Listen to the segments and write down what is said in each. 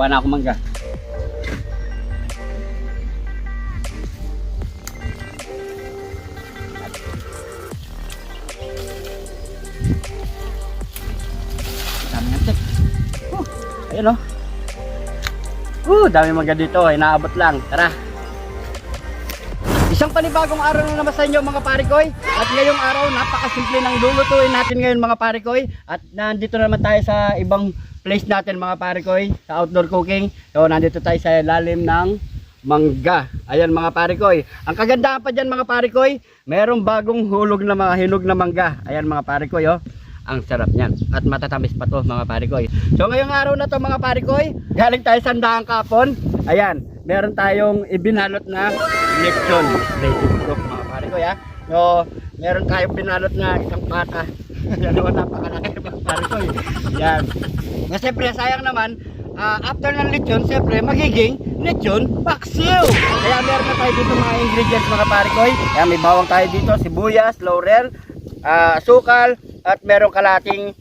Kuha na ako mangga. Dami ng tek. Ayun o. Dami mangga dito. Ay naabot lang. Tara. Isang panibagong araw na naman sa inyo mga parikoy. At ngayong araw napakasimple ng lulutuin natin ngayon mga parikoy. At nandito naman tayo sa ibang place natin mga parikoy, sa outdoor cooking. So nandito tayo sa lalim ng mangga. Ayan mga parikoy. Ang kagandahan pa dyan mga parikoy, merong bagong hinog na mangga. Ayan mga parikoy oh. Ang sarap niyan. At matatamis pa to mga parikoy. So ngayong araw na to mga parikoy, galing tayo sa Sandaang Kapon. Ayan, meron tayong ibinalot na lechon. Ito mga parikoy ha. So meron tayong binalot na isang pata. Yan naman napakalaki mga parikoy. Yan. Na siyempre sayang naman, after ng lechon, siyempre magiging lechon paksiw. Kaya meron na tayo dito mga ingredients mga parikoy. Kaya may bawang tayo dito, sibuyas, laurel, sukal, at merong kalating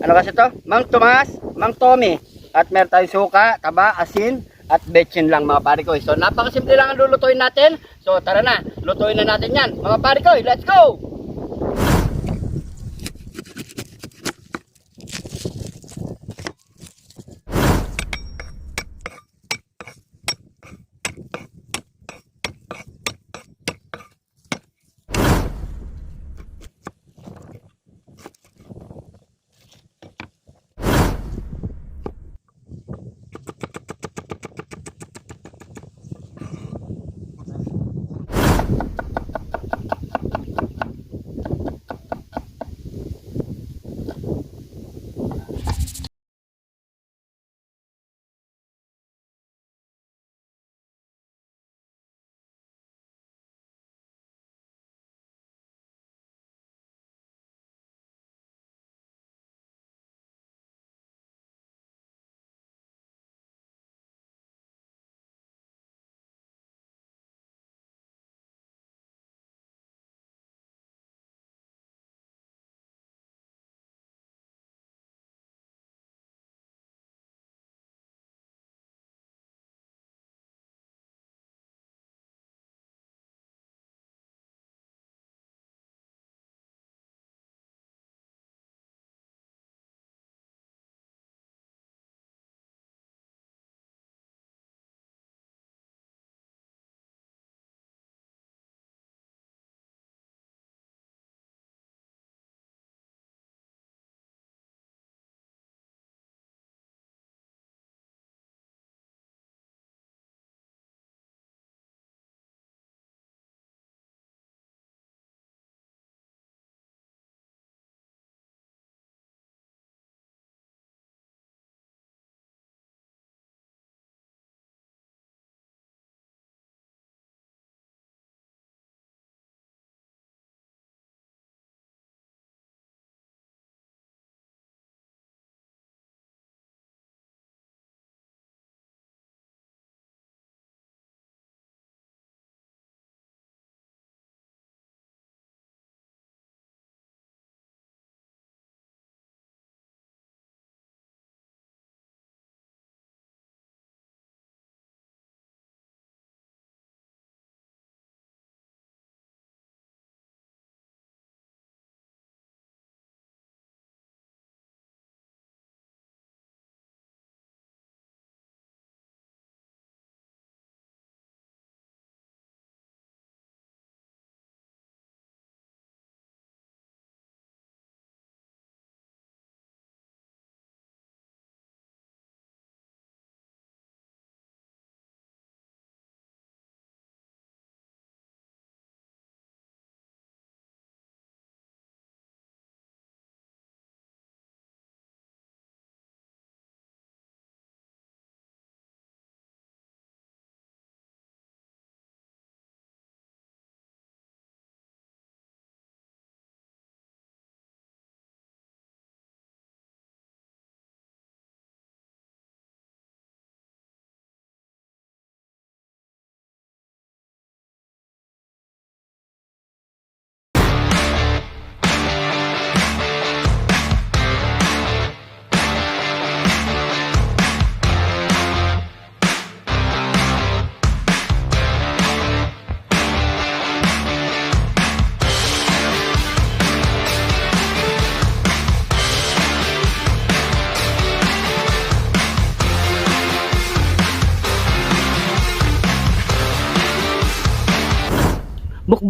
ano kasi to? Mang Tomas, Mang Tommy. At meron tayong suka, taba, asin, at betchin lang mga parikoy. So napakasimple lang ang lulutuin natin. So tara na, lutuin na natin yan. Mga parikoy, let's go!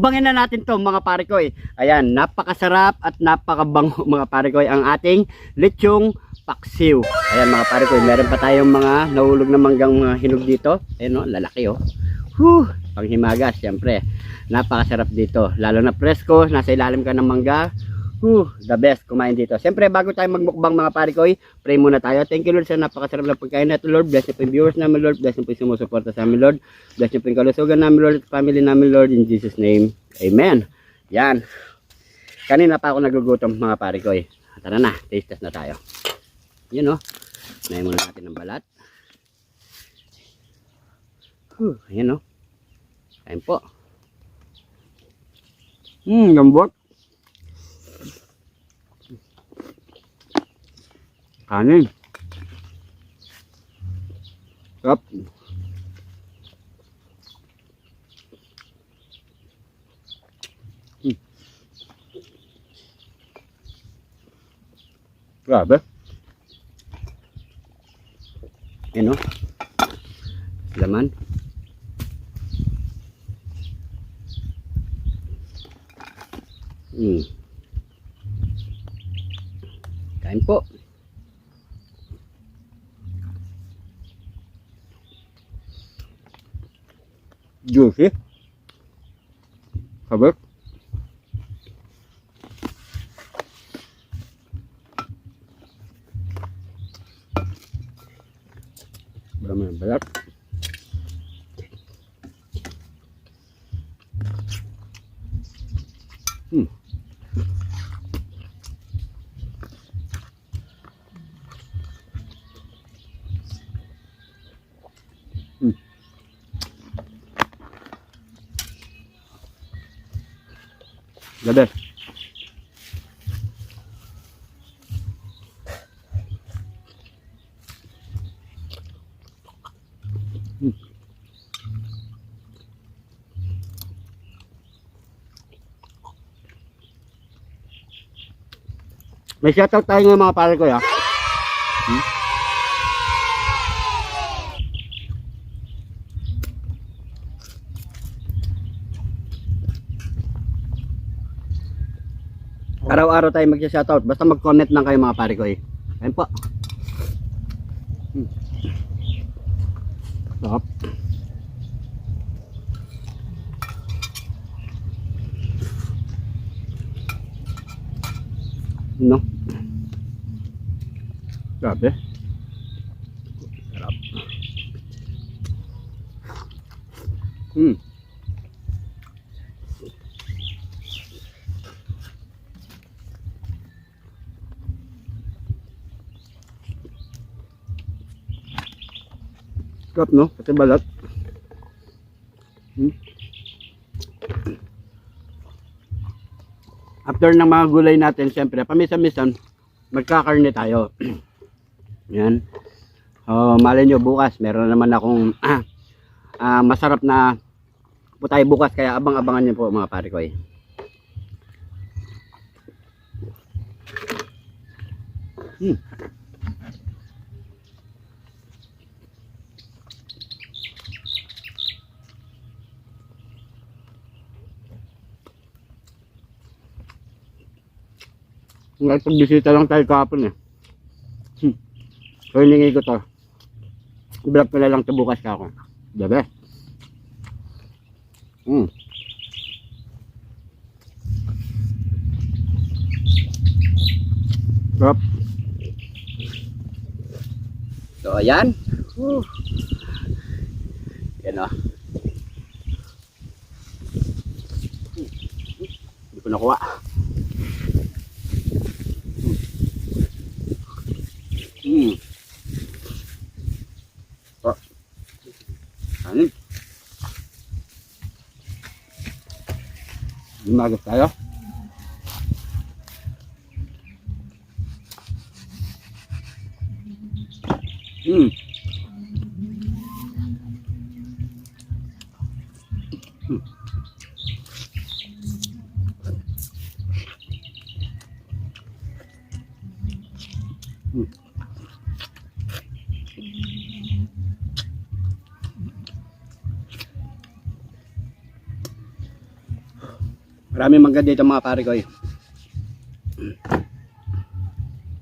mukbangin na natin to mga parikoy. Ayan, napakasarap at napakabango mga parikoy ang ating lechong paksiw. Ayan mga parikoy, meron pa tayong mga nahulog na manggang mga hinog dito. Ayan o, lalaki o. Panghimagas, syempre. Napakasarap dito. Lalo na presko, nasa ilalim ka ng mangga. The best kumain dito. Siyempre bago tayo magmukbang mga parikoy, pray muna tayo. Thank you Lord sa napakasarap na pagkain natin Lord. Bless niyo po yung viewers namin Lord. Bless niyo po yung sumusuporta sa amin Lord. Bless niyo po yung kalusugan namin Lord at family namin Lord. In Jesus name, Amen. Yan. Kanina pa ako nagugutom mga parikoy. Tara na, taste test na tayo. Yun o. Nahin muna natin ng balat. Ayan o. Kain po. Lambot. Kanin. Sarap. Grabe. Yan o. Laman. Kain po. Juicy. Kabak. Marami ng balat. The best. May shoutout tayo ng mga pare ko ya. Araw-araw tayo mag-shoutout. Basta mag-comment lang kayo mga pare ko eh. Ayun po. Sarap. No? Grabe. Sarap. Sarap no? Kasi balat. After ng mga gulay natin, siyempre, pamisa-misan, magkakarne tayo. Yan. Malay nyo, bukas, meron naman akong masarap na putay bukas, kaya abang-abangan nyo po mga pare ko eh. Nagpagbisita lang tayo kahapon eh. So hiningi ko to. I-vlog ko na lang to bukas ka ako. Dabe. Sarap. So ayan. Yan o. Hindi ko nakuha. Kanin. Lumagas tayo. Maraming mangga dito mga pare ko.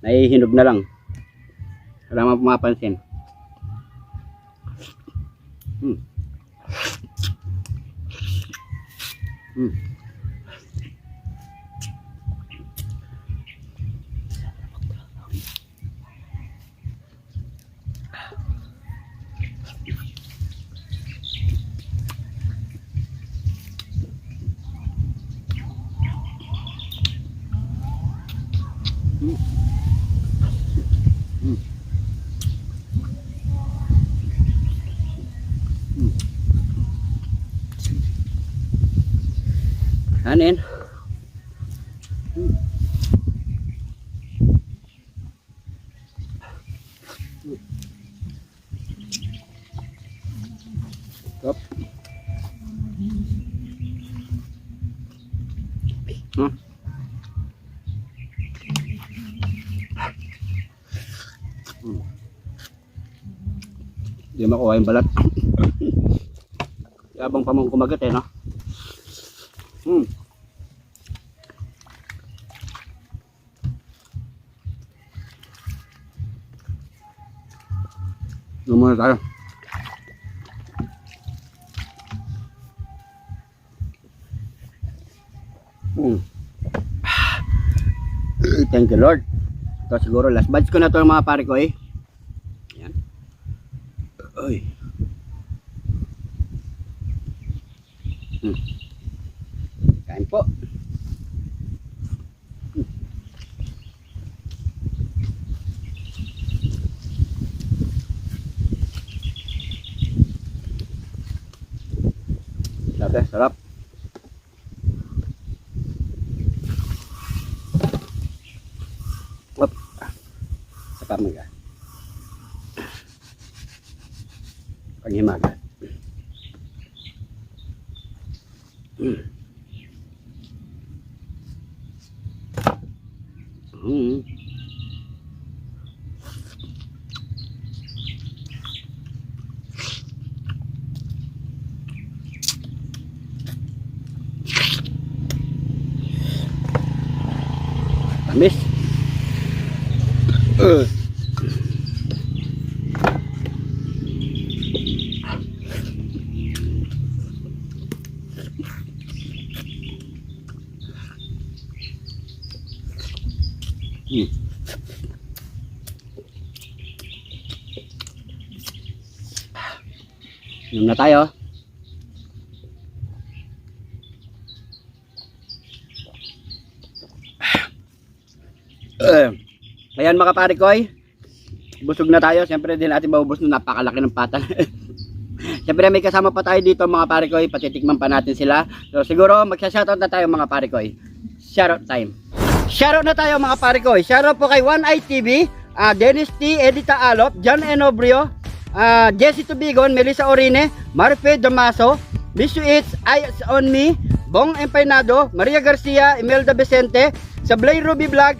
Nahihinog na lang. Wala mang pumapansin. Mm. Mm. Mm. Kanin. Stop. Hindi makuha yung balat. Yabang pa mong kumagat eh, no? Doon muna tayo. Thank you Lord. Ito siguro last batch ko na to mga pare ko eh. Ayan. Oy. Kain po. Sarap. Op. Sarap mga. Panghimaga. Tamis. Inom na tayo. Ayan mga pare ko, busog na tayo. Siyempre din natin maubos na napakalaki ng patan. Siyempre may kasama pa tayo dito mga pare ko, patitikman pa natin sila. So siguro magsha-shoutout na tayo mga pare ko. Shoutout time. Shoutout na tayo mga pare ko. Shoutout po kay One Eye TV, Dennis T, Edita Alop, John Enobrio, Jessie Tubigon, Melissa Orine, Marfe Damaso, Miss You Eats, Eyes on Me, Bong Empeynado, Maria Garcia, Imelda Vicente, Sablay Ruby Vlog,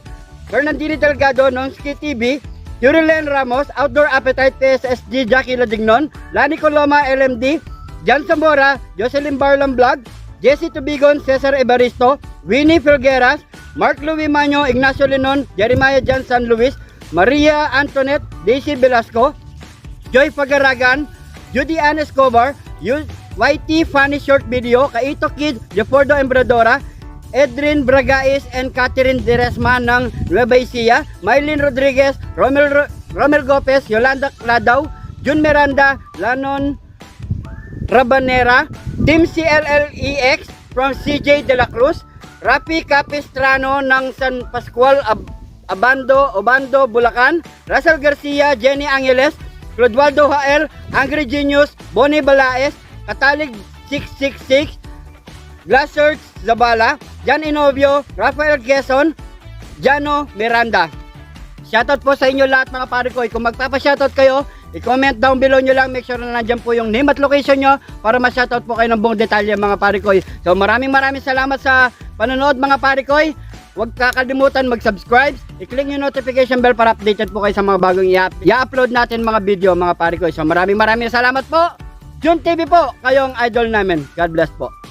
Fernandini Delgado, Nonski TV, Yurilen Ramos, Outdoor Appetite, PSSG, Jackie Ladignon, Lani Coloma, LMD, Jan Zamora, Jocelyn Barlam Vlog, Jessie Tubigon, Cesar Evaristo, Winnie Filgueras, Mark Louis Maño, Ignacio Linon, Jeremiah Jan San Luis, Maria Antoinette, Daisy Velasco, Joy Pagaragan, Judy Ann Escobar, YT Funny Short Video, Kaito Kid, Jefordo Embradora, Edrin Bragais and Catherine Deresma ng Nueva Ecija, Mylene Rodriguez, Romel Gopez, Yolanda Ladaw, Jun Miranda, Lanon Rabanera, Team CLLEX from CJ De La Cruz, Rapi Capistrano ng San Pascual Obando, Bulacan, Russell Garcia, Jenny Angeles, Clodoaldo Hael, Angry Genius, Bonnie Balaes, Katalig 666, Glassert Zabala, Jan Inovio, Rafael Quezon, Jano Miranda. Shoutout po sa inyo lahat mga pare ko. Kung magpapa-shoutout kayo, i-comment down below nyo lang. Make sure na nandyan po yung name at location nyo para ma-shoutout po kayo ng buong detalye mga pare ko. So maraming salamat sa panonood mga pare ko. Huwag kakalimutan mag-subscribe. I-click yung notification bell para updated po kayo sa mga bagong i-upload natin mga video mga pare ko. So maraming salamat po. Jun TV po, kayong idol namin. God bless po.